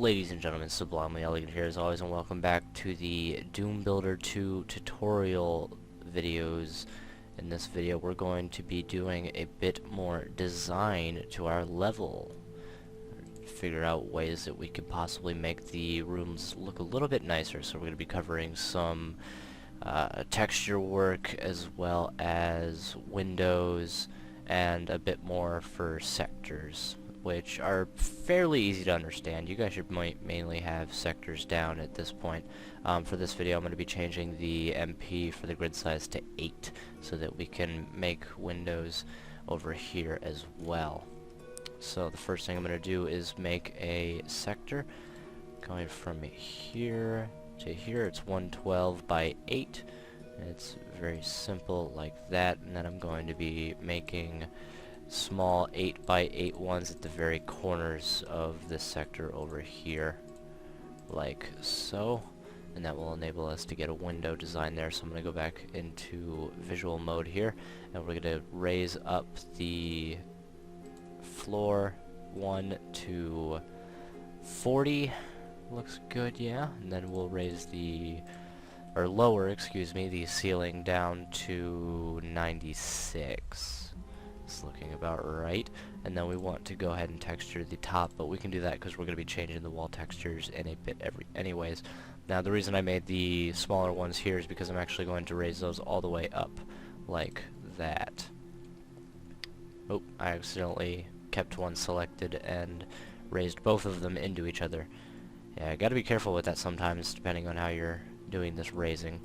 Ladies and gentlemen, Sublimely Elegant here as always, and welcome back to the Doom Builder 2 tutorial videos. In this video we're going to be doing a bit more design to our level. Figure out ways that we could possibly make the rooms look a little bit nicer, so we're going to be covering some texture work as well as windows and a bit more for sectors, which are fairly easy to understand. You guys should mainly have sectors down at this point. For this video I'm going to be changing the MP for the grid size to 8 so that we can make windows over here as well. So the first thing I'm going to do is make a sector going from here to here. It's 112 by 8. It's very simple like that, and then I'm going to be making small 8 by 8 ones at the very corners of this sector over here, like so, and that will enable us to get a window design there. So I'm going to go back into visual mode here, and we're going to raise up the floor 1 to 40. Looks good, yeah, and then we'll raise lower, excuse me, the ceiling down to 96. It's looking about right. And then we want to go ahead and texture the top, but we can do that because we're going to be changing the wall textures in a bit anyways. Now the reason I made the smaller ones here is because I'm actually going to raise those all the way up like that. Oh, I accidentally kept one selected and raised both of them into each other. Yeah, I gotta be careful with that sometimes depending on how you're doing this raising.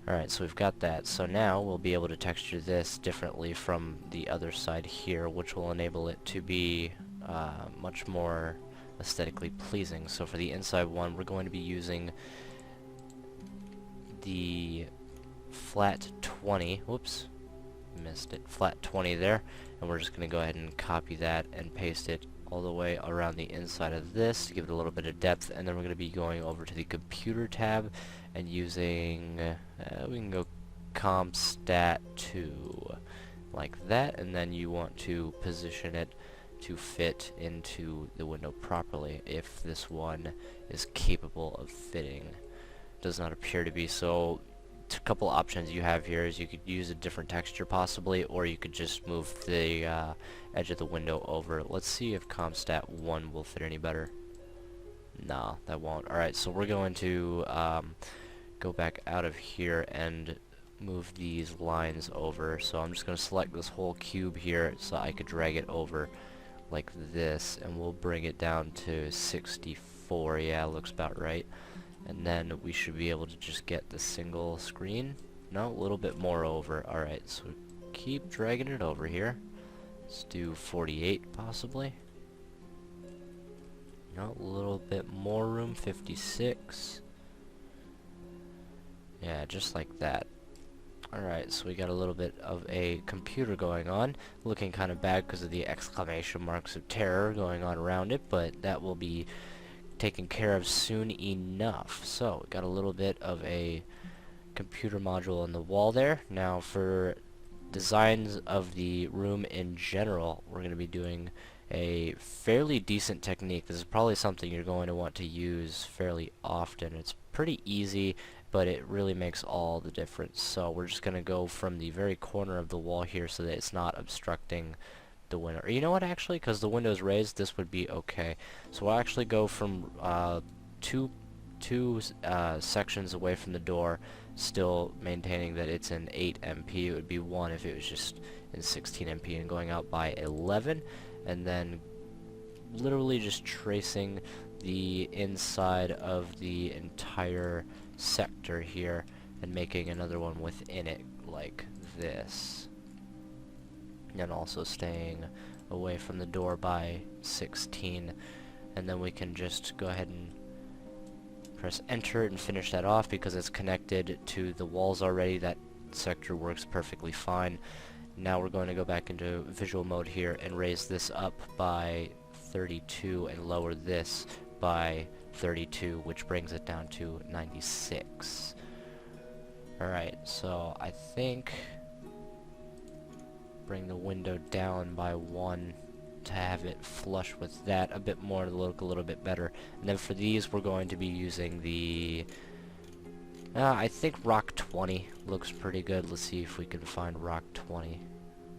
Alright, so we've got that. So now we'll be able to texture this differently from the other side here, which will enable it to be much more aesthetically pleasing. So for the inside one, we're going to be using the flat 20. Whoops, missed it. Flat 20 there. And we're just going to go ahead and copy that and paste it all the way around the inside of this to give it a little bit of depth. And then we're going to be going over to the computer tab and using, we can go CompStat 2 like that, and then you want to position it to fit into the window properly if this one is capable of fitting. Does not appear to be, so a couple options you have here is you could use a different texture possibly, or you could just move the edge of the window over. Let's see if CompStat 1 will fit any better. Nah, that won't. Alright, so we're going to go back out of here and move these lines over. So I'm just going to select this whole cube here so I could drag it over like this, and we'll bring it down to 64. Yeah, looks about right. And then we should be able to just get the single screen. No, a little bit more over. Alright, so keep dragging it over here. Let's do 48 possibly. No, a little bit more room, 56. Yeah, just like that. Alright, so we got a little bit of a computer going on. Looking kind of bad because of the exclamation marks of terror going on around it, but that will be taken care of soon enough. So, we got a little bit of a computer module on the wall there. Now, for designs of the room in general, we're going to be doing a fairly decent technique. This is probably something you're going to want to use fairly often. It's pretty easy, but it really makes all the difference. So we're just going to go from the very corner of the wall here so that it's not obstructing the window. Or you know what, actually, because the window's raised, this would be okay. So we'll actually go from two sections away from the door, still maintaining that it's an 8 MP. It would be 1 if it was just in 16 MP, and going out by 11, and then literally just tracing the inside of the entire sector here and making another one within it like this, and also staying away from the door by 16. And then we can just go ahead and press enter and finish that off because it's connected to the walls already. That sector works perfectly fine. Now we're going to go back into visual mode here and raise this up by 32 and lower this by 32, which brings it down to 96. Alright, so I think bring the window down by 1 to have it flush with that a bit more, to look a little bit better. And then for these, we're going to be using the I think Rock 20 looks pretty good. Let's see if we can find Rock 20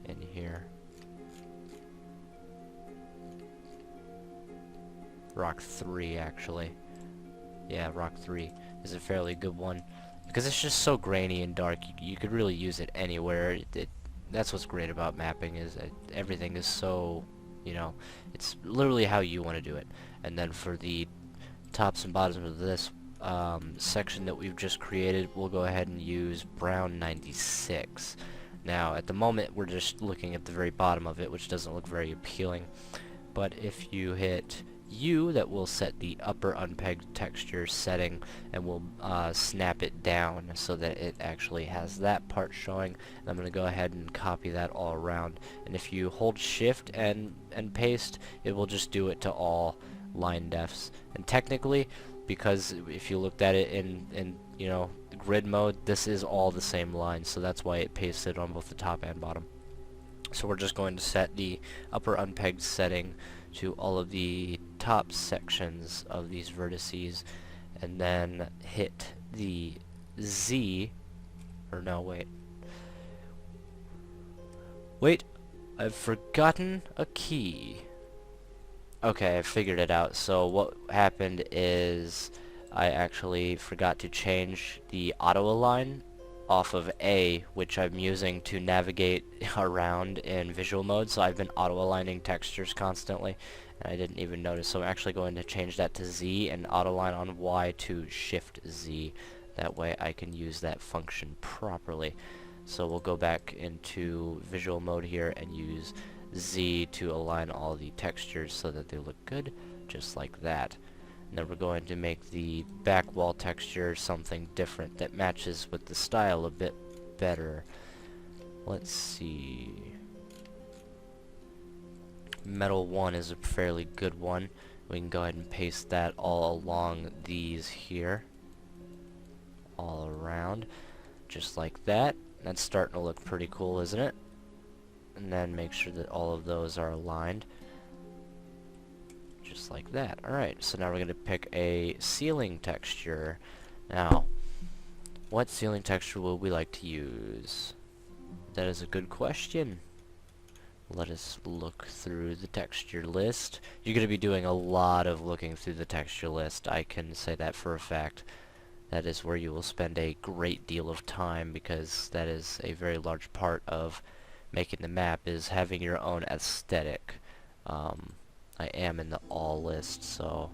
in here. Rock 3, actually. Yeah, Rock 3 is a fairly good one. Because it's just so grainy and dark, you could really use it anywhere. That's what's great about mapping, is that everything is so, you know, it's literally how you want to do it. And then for the tops and bottoms of this section that we've just created, we'll go ahead and use brown 96. Now, at the moment, we're just looking at the very bottom of it, which doesn't look very appealing. But if you hit U, that will set the upper unpegged texture setting, and we'll snap it down so that it actually has that part showing. And I'm going to go ahead and copy that all around. And if you hold Shift and paste, it will just do it to all line defs. And technically, because if you looked at it in you know, grid mode, this is all the same line, so that's why it pasted on both the top and bottom. So we're just going to set the upper unpegged setting to all of the top sections of these vertices, and then hit the Z, or no, wait, I've forgotten a key. Okay, I figured it out. So what happened is I actually forgot to change the auto align off of A, which I'm using to navigate around in visual mode. So I've been auto aligning textures constantly, and I didn't even notice. So I'm actually going to change that to Z and auto align on Y to Shift Z. That way I can use that function properly. So we'll go back into visual mode here and use Z to align all the textures so that they look good, just like that. And then we're going to make the back wall texture something different that matches with the style a bit better. Let's see. Metal 1 is a fairly good one. We can go ahead and paste that all along these here. All around. Just like that. That's starting to look pretty cool, isn't it? And then make sure that all of those are aligned. Just like that. Alright, so now we're going to pick a ceiling texture. Now, what ceiling texture will we like to use? That is a good question. Let us look through the texture list. You're going to be doing a lot of looking through the texture list. I can say that for a fact. That is where you will spend a great deal of time, because that is a very large part of making the map, is having your own aesthetic. I am in the all list, so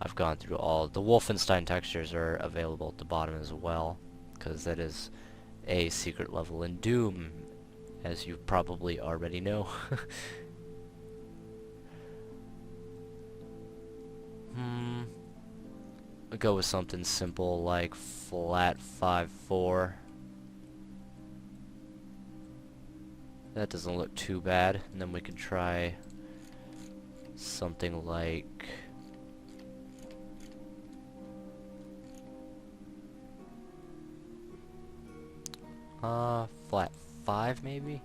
I've gone through all. The Wolfenstein textures are available at the bottom as well, because that is a secret level in Doom, as you probably already know. I'll go with something simple like flat 5-4. That doesn't look too bad. And then we can try something like flat 5 maybe?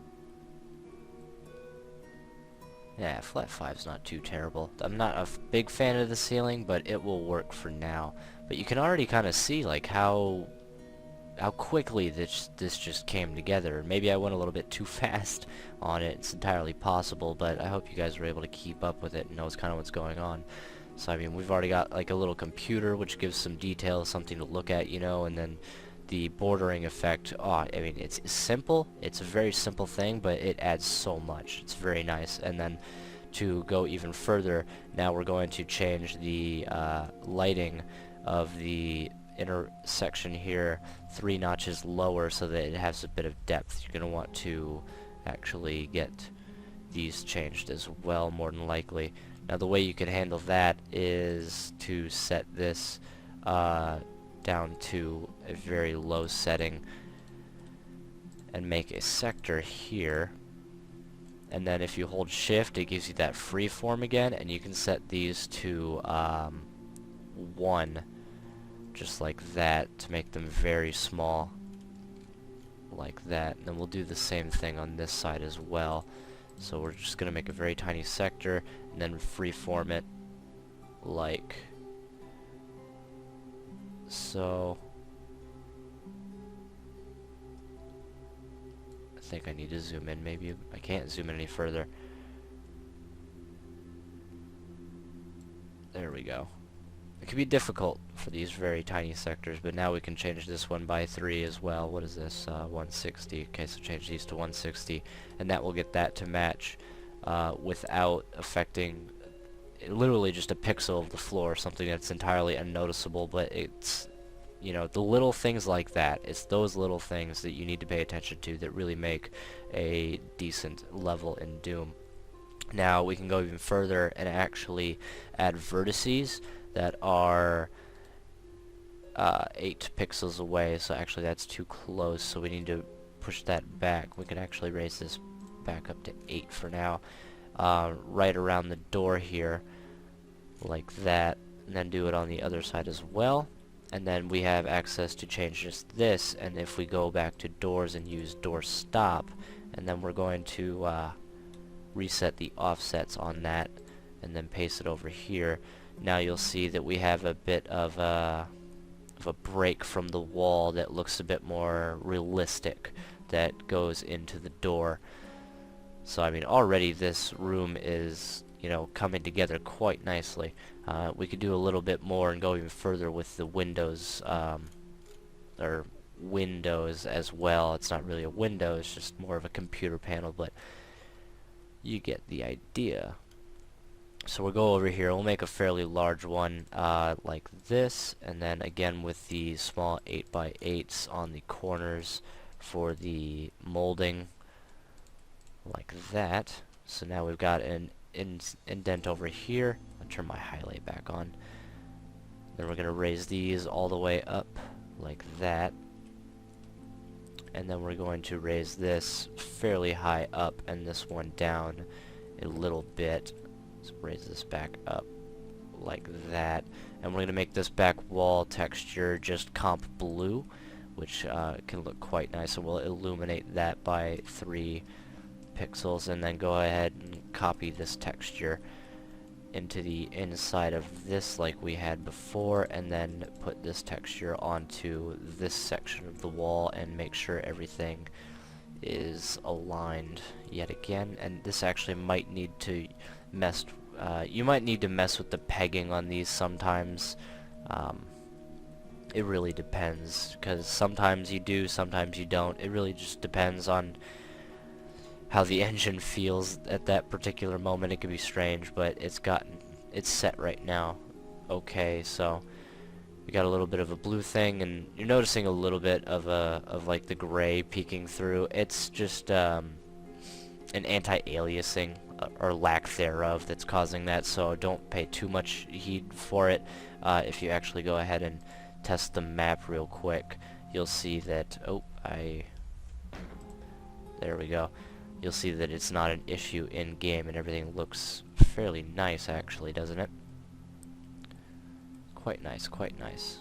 Yeah, flat 5's not too terrible. I'm not a big fan of the ceiling, but it will work for now. But you can already kind of see like how quickly this just came together. Maybe I went a little bit too fast on it. It's entirely possible, but I hope you guys were able to keep up with it and knows kind of what's going on. So I mean, we've already got like a little computer which gives some detail, something to look at, you know, and then the bordering effect. Oh, I mean, it's simple. It's a very simple thing, but it adds so much. It's very nice. And then to go even further, now we're going to change the lighting of the inner section here 3 notches lower so that it has a bit of depth. You're going to want to actually get these changed as well, more than likely. Now the way you can handle that is to set this down to a very low setting and make a sector here, and then if you hold shift it gives you that freeform again, and you can set these to 1, just like that, to make them very small, like that. And then we'll do the same thing on this side as well. So we're just gonna make a very tiny sector and then freeform it like so. I think I need to zoom in. Maybe I can't zoom in any further. There we go. It can be difficult for these very tiny sectors, but now we can change this one by 3 as well. What is this? 160. Okay, so change these to 160, and that will get that to match without affecting literally just a pixel of the floor, something that's entirely unnoticeable, but it's, you know, the little things like that. It's those little things that you need to pay attention to that really make a decent level in Doom. Now we can go even further and actually add vertices that are 8 pixels away, so actually that's too close, so we need to push that back. We can actually raise this back up to 8 for now, right around the door here, like that, and then do it on the other side as well. And then we have access to change just this, and if we go back to doors and use door stop, and then we're going to reset the offsets on that and then paste it over here. Now you'll see that we have a bit of a break from the wall that looks a bit more realistic that goes into the door. So I mean, already this room is, you know, coming together quite nicely. We could do a little bit more and go even further with the windows, or windows as well. It's not really a window, it's just more of a computer panel, but you get the idea. So we'll go over here, we'll make a fairly large one like this, and then again with the small 8x8s on the corners for the molding, like that. So now we've got an indent over here. I'll turn my highlight back on. Then we're going to raise these all the way up like that. And then we're going to raise this fairly high up and this one down a little bit. So raise this back up like that. And we're going to make this back wall texture just comp blue, which can look quite nice. So we'll illuminate that by 3 pixels, and then go ahead and copy this texture into the inside of this like we had before, and then put this texture onto this section of the wall and make sure everything is aligned yet again. And this actually might need to mess you might need to mess with the pegging on these sometimes. It really depends, because sometimes you do, sometimes you don't. It really just depends on how the engine feels at that particular moment. It could be strange, but it's set right now. Okay, so we got a little bit of a blue thing, and you're noticing a little bit of like the gray peeking through. It's just an anti-aliasing or lack thereof that's causing that, so don't pay too much heed for it. If you actually go ahead and test the map real quick, you'll see that, there we go. You'll see that it's not an issue in-game, and everything looks fairly nice, actually, doesn't it? Quite nice, quite nice.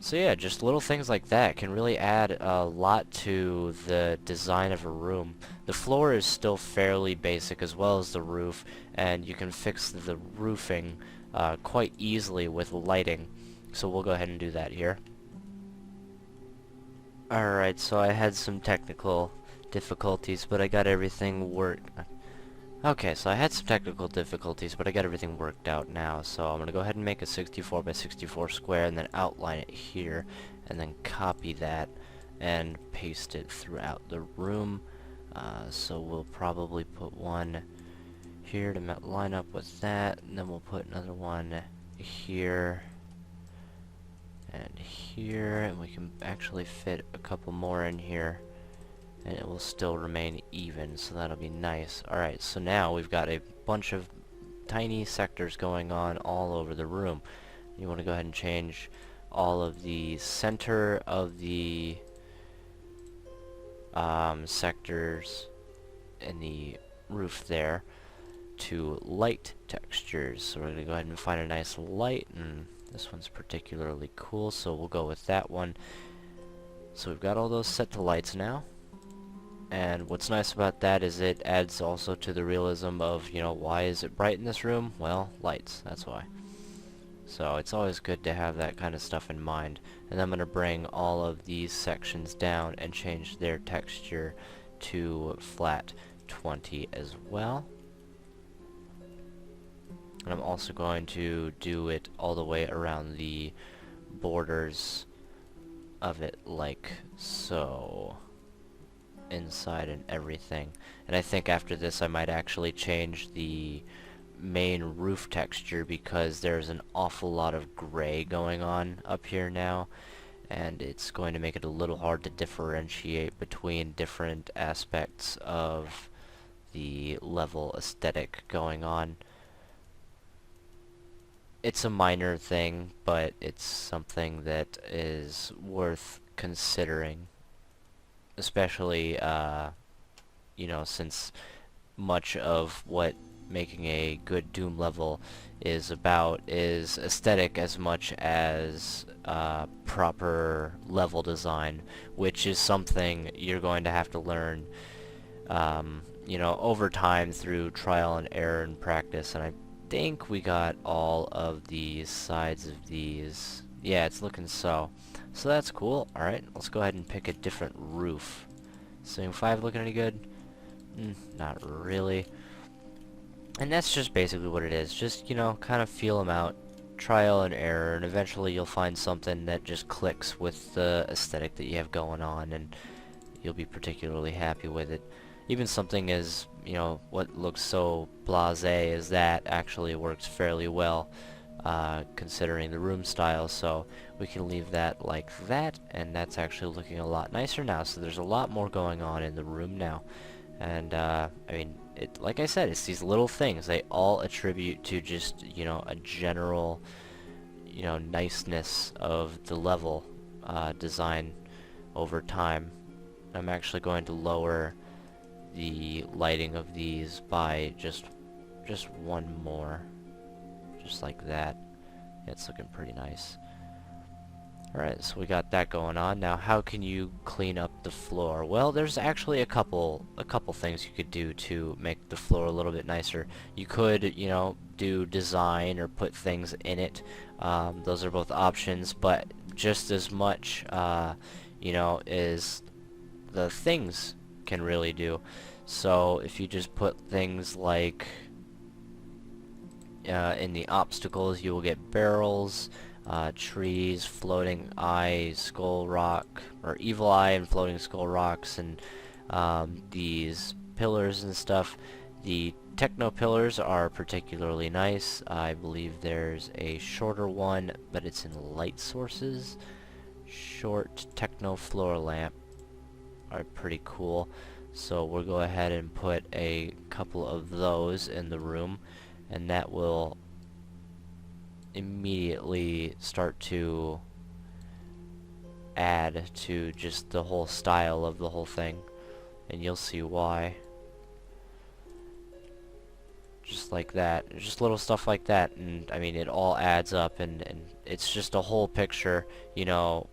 So yeah, just little things like that can really add a lot to the design of a room. The floor is still fairly basic, as well as the roof, and you can fix the roofing quite easily with lighting. So we'll go ahead and do that here. Alright, so I had some technical difficulties, but I got everything worked. Okay, so I had some technical difficulties, but I got everything worked out now. So I'm gonna go ahead and make a 64 by 64 square, and then outline it here, and then copy that and paste it throughout the room. So we'll probably put one here to line up with that, and then we'll put another one here and here, and we can actually fit a couple more in here, and it will still remain even, so that'll be nice. Alright, so now we've got a bunch of tiny sectors going on all over the room. You want to go ahead and change all of the center of the sectors in the roof there to light textures. So we're going to go ahead and find a nice light, and this one's particularly cool, so we'll go with that one. So we've got all those set to lights now. And what's nice about that is it adds also to the realism of, you know, why is it bright in this room? Well, lights, that's why. So it's always good to have that kind of stuff in mind. And I'm going to bring all of these sections down and change their texture to flat 20 as well. And I'm also going to do it all the way around the borders of it like so, inside and everything. And I think after this I might actually change the main roof texture because there's an awful lot of gray going on up here now, and it's going to make it a little hard to differentiate between different aspects of the level aesthetic going on. It's a minor thing, but it's something that is worth considering, especially you know, since much of what making a good Doom level is about is aesthetic as much as proper level design, which is something you're going to have to learn you know, over time through trial and error and practice. And I think we got all of these sides of these. Yeah, it's looking so. So that's cool. Alright, let's go ahead and pick a different roof. Swing 5 looking any good? Not really. And that's just basically what it is. Just, you know, kind of feel them out. Trial and error, and eventually you'll find something that just clicks with the aesthetic that you have going on, and you'll be particularly happy with it. Even something as, you know, what looks so blasé as that actually works fairly well, considering the room style, so we can leave that like that, and that's actually looking a lot nicer now. So there's a lot more going on in the room now. And, I mean, like I said, it's these little things. They all attribute to just, you know, a general, you know, niceness of the level design over time. I'm actually going to lower the lighting of these by just one more, just like that. It's looking pretty nice. Alright, so we got that going on. Now, how can you clean up the floor? Well, there's actually a couple things you could do to make the floor a little bit nicer. You could, you know, do design or put things in it. Those are both options, but just as much, you know, is the things can really do. So if you just put things like in the obstacles, you will get barrels, trees, floating eye, skull rock, or evil eye and floating skull rocks, and these pillars and stuff. The techno pillars are particularly nice. I believe there's a shorter one, but it's in light sources. Short techno floor lamp are pretty cool, so we'll go ahead and put a couple of those in the room, and that will immediately start to add to just the whole style of the whole thing, and you'll see why. Just like that, just little stuff like that, and I mean, it all adds up, and it's just a whole picture, you know,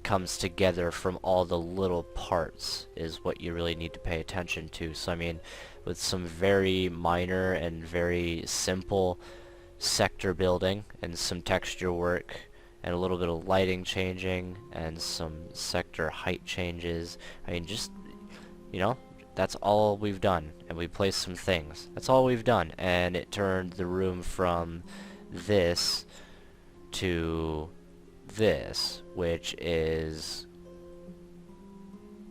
comes together from all the little parts is what you really need to pay attention to. So I mean, with some very minor and very simple sector building and some texture work and a little bit of lighting changing and some sector height changes, I mean, just, you know, that's all we've done. And we placed some things. That's all we've done, and it turned the room from this to this, which is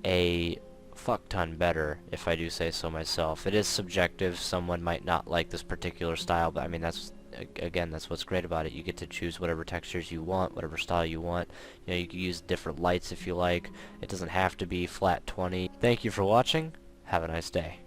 a fuck ton better, if I do say so myself. It is subjective. Someone might not like this particular style, but I mean, that's, again, that's what's great about it. You get to choose whatever textures you want, whatever style you want. You know, you can use different lights if you like. It doesn't have to be flat 20. Thank you for watching. Have a nice day.